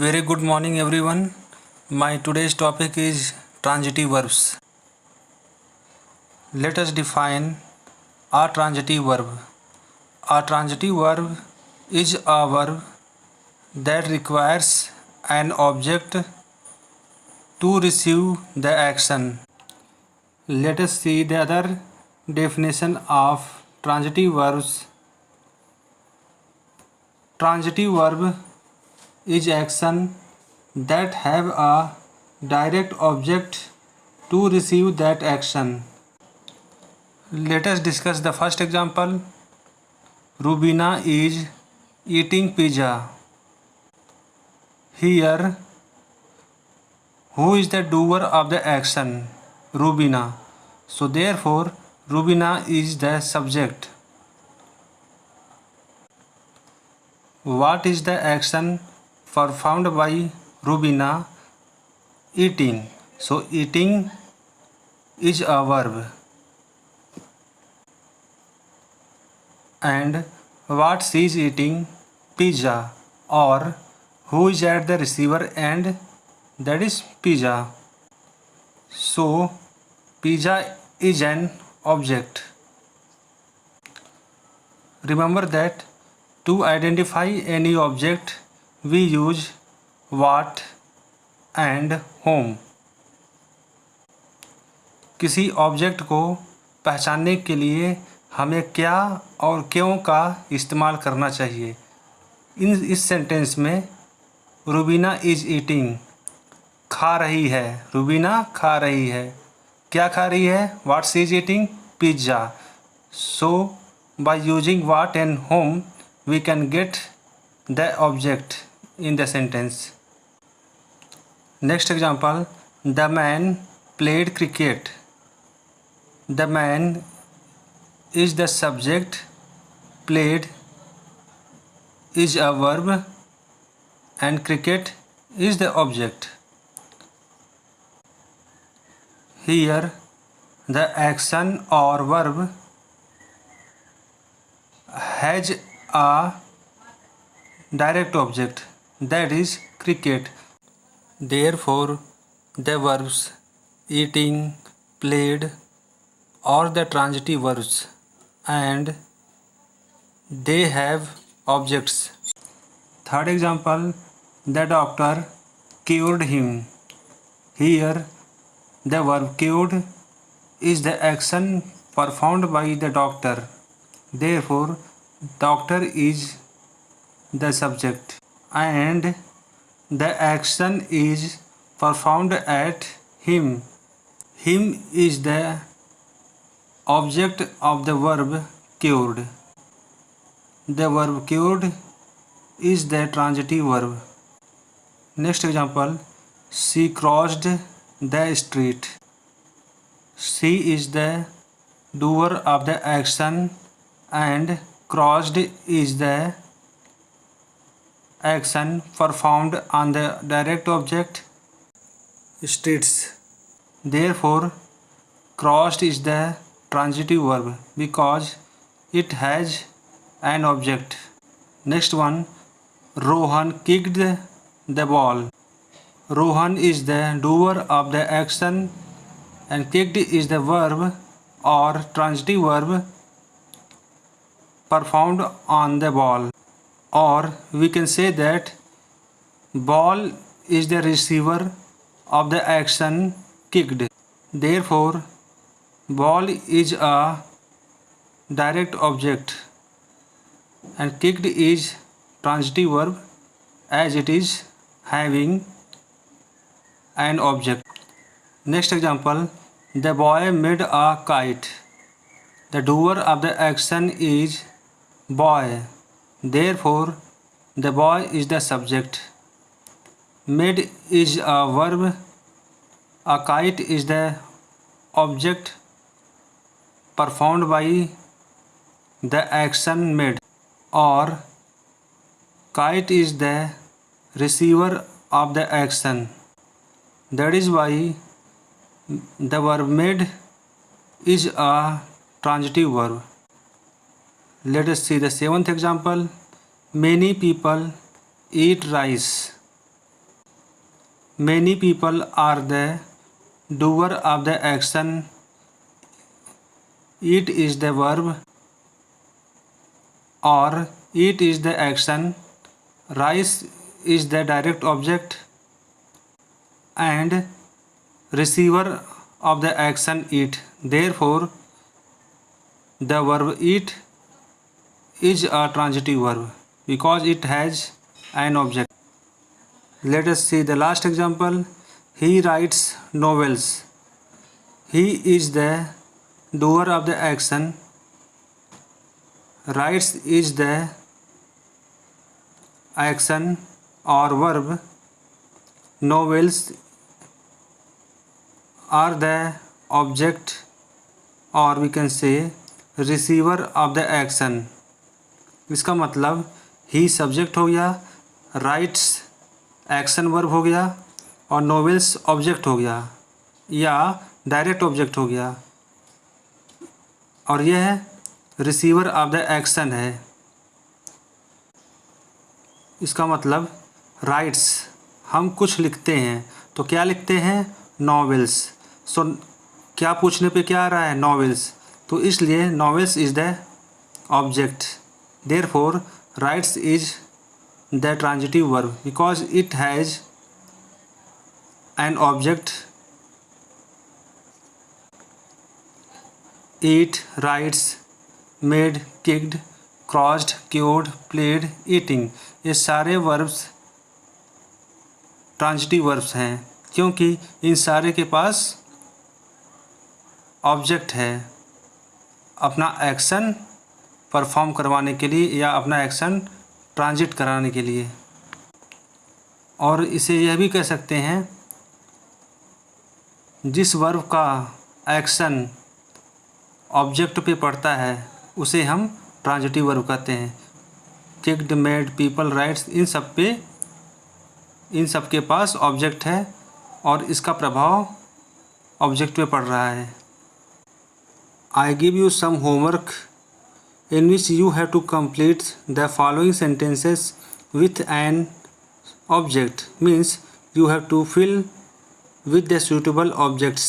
Very good morning everyone. My today's topic is transitive verbs. Let us define a transitive verb. A transitive verb is a verb that requires an object to receive the action. Let us see the other definition of transitive verbs. Transitive verb is action that have a direct object to receive that action. Let us discuss the first example. Rubina is eating pizza. Here, who is the doer of the action? Rubina. So therefore, Rubina is the subject. What is the action performed by Rubina? Eating. So eating is a verb. And what she is eating? Pizza. Or who is at the receiver end? That is pizza. So pizza is an object. Remember that to identify any object we use what and whom. किसी object को पहचानने के लिए हमें क्या और क्यों का इस्तेमाल करना चाहिए. इस सेंटेंस में रुबीना इज ईटिंग, खा रही है. रुबीना खा रही है. क्या खा रही है? What she is eating? Pizza. So by using what and whom we can get the object in the sentence. Next example. The man played cricket. The man is the subject, played is a verb, and cricket is the object. Here, the action or verb has a direct object, that is cricket. Therefore, the verbs eating, played, or the transitive verbs, and they have objects. Third example. The doctor cured him. Here the verb cured is the action performed by the doctor. Therefore doctor is the subject and the action is performed at him. Him is the object of the verb cured. The verb cured is the transitive verb. Next example. She crossed the street. She is the doer of the action and crossed is the action performed on the direct object streets. Therefore crossed is the transitive verb because it has an object. Next one. Rohan kicked the ball. Rohan is the doer of the action and kicked is the verb or transitive verb performed on the ball. Or we can say that ball is the receiver of the action kicked. Therefore ball is a direct object and kicked is transitive verb as it is having an object. Next example. The boy made a kite. The doer of the action is boy. Therefore the boy is the subject. Made is a verb. A kite is the object performed by the action made, or kite is the receiver of the action. That is why the verb made is a transitive verb. Let us see the seventh example. Many people eat rice. many people are the doer of the action, eat is the verb, or eat is the action, rice is the direct object, and receiver of the action eat. Therefore, the verb eat is a transitive verb because it has an object. Let us see the last example. He writes novels. He is the doer of the action. Writes is the action or verb. Novels are the object, or we can say receiver of the action. इसका मतलब ही subject हो गया, rights action verb हो गया, और novels object हो गया या डायरेक्ट ऑब्जेक्ट हो गया, और यह रिसीवर ऑफ द एक्शन है। इसका मतलब राइट्स, हम कुछ लिखते हैं तो क्या लिखते हैं? नॉवेल्स। सो क्या पूछने पे क्या आ रहा है? नॉवेल्स। तो इसलिए novels is the object. Therefore rights is the transitive verb because it has an object. Eat, rights, made, kicked, crossed, cured, played, eating, ये सारे वर्ब्स ट्रांजिटिव वर्ब्स हैं क्योंकि इन सारे के पास ऑब्जेक्ट है अपना एक्शन परफॉर्म करवाने के लिए या अपना एक्शन ट्रांजिट कराने के लिए। और इसे यह भी कह सकते हैं, जिस वर्ब का एक्शन ऑब्जेक्ट पे पड़ता है उसे हम ट्रांजिटिव वर्ब कहते हैं। किक्ड, मेड, पीपल, राइट्स, इन सब के पास ऑब्जेक्ट है और इसका प्रभाव ऑब्जेक्ट पे पड़ रहा है। I give you some homework in which you have to complete the following sentences with an object, means you have to fill with the suitable objects.